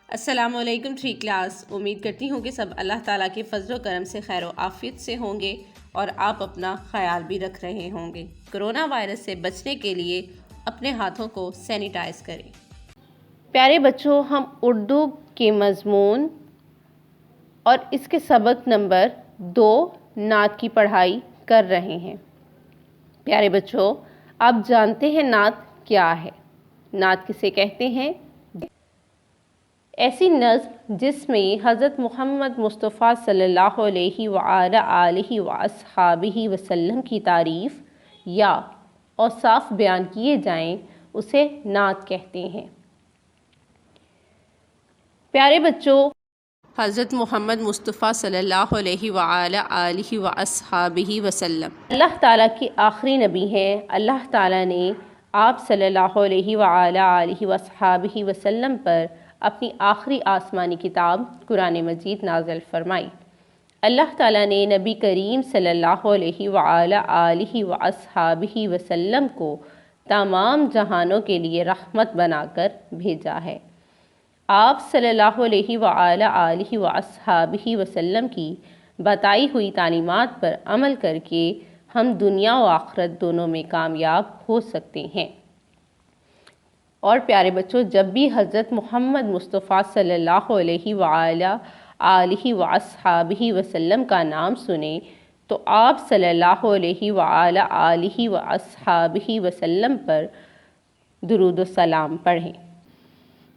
السلام علیکم three class, امید کرتی ہوں کہ سب اللہ تعالیٰ کے فضل و کرم سے خیر و عافیت سے ہوں گے اور آپ اپنا خیال بھی رکھ رہے ہوں گے۔ کرونا وائرس سے بچنے کے لیے اپنے ہاتھوں کو سینیٹائز کریں۔ پیارے بچوں، ہم اردو کے مضمون اور اس کے سبق نمبر 2 نعت کی پڑھائی کر رہے ہیں۔ پیارے بچوں، آپ جانتے ہیں نعت کیا ہے؟ نعت کسے کہتے ہیں؟ ایسی نظم جس میں حضرت محمد مصطفیٰ صلی اللہ علیہ وآلہ وصحبہ وسلم کی تعریف یا اوصاف بیان کیے جائیں، اسے نعت کہتے ہیں۔ پیارے بچوں، حضرت محمد مصطفیٰ صلی اللہ علیہ وآلہ وصحبہ وسلم اللہ تعالیٰ کی آخری نبی ہیں۔ اللہ تعالیٰ نے آپ صلی اللہ علیہ وآلہ وصحبہ وسلم پر اپنی آخری آسمانی کتاب قرآن مجید نازل فرمائی۔ اللہ تعالیٰ نے نبی کریم صلی اللہ علیہ وآلہ وصحبہ وسلم کو تمام جہانوں کے لیے رحمت بنا کر بھیجا ہے۔ آپ صلی اللہ علیہ وآلہ وصحبہ وسلم کی بتائی ہوئی تعلیمات پر عمل کر کے ہم دنیا و آخرت دونوں میں کامیاب ہو سکتے ہیں۔ اور پیارے بچوں، جب بھی حضرت محمد مصطفیٰ صلی اللہ علیہ وآلہ وصحبہ وسلم کا نام سنیں تو آپ صلی اللہ علیہ وآلہ وصحبہ وسلم پر درود و سلام پڑھیں۔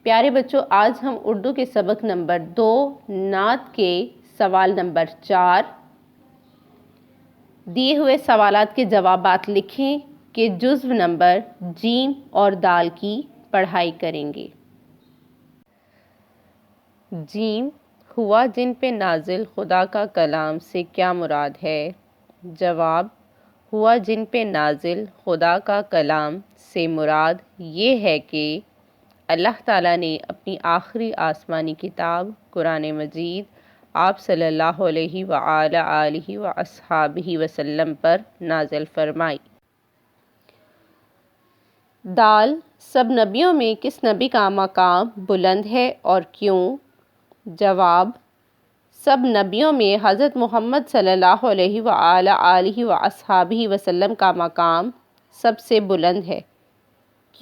پیارے بچوں، آج ہم اردو کے سبق نمبر 2 نعت کے سوال نمبر 4 دیے ہوئے سوالات کے جوابات لکھیں کہ جزو نمبر جیم اور دال کی پڑھائی کریں گے۔ جیم، ہوا جن پہ نازل خدا کا کلام سے کیا مراد ہے؟ جواب، ہوا جن پہ نازل خدا کا کلام سے مراد یہ ہے کہ اللہ تعالیٰ نے اپنی آخری آسمانی کتاب قرآن مجید آپ صلی اللہ علیہ وآلہ وصحبہ وسلم پر نازل فرمائی۔ دال، سب نبیوں میں کس نبی کا مقام بلند ہے اور کیوں؟ جواب، سب نبیوں میں حضرت محمد صلی اللہ علیہ وآلہ وصحبہ وسلم کا مقام سب سے بلند ہے،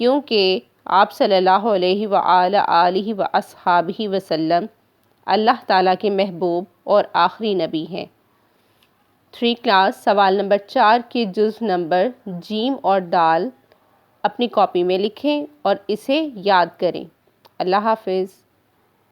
کیونکہ آپ صلی اللہ علیہ وآلہ وصحبہ وسلم اللہ تعالیٰ کے محبوب اور آخری نبی ہیں۔ 3 کلاس سوال نمبر 4 کے جزو نمبر جیم اور دال اپنی کاپی میں لکھیں اور اسے یاد کریں۔ اللہ حافظ۔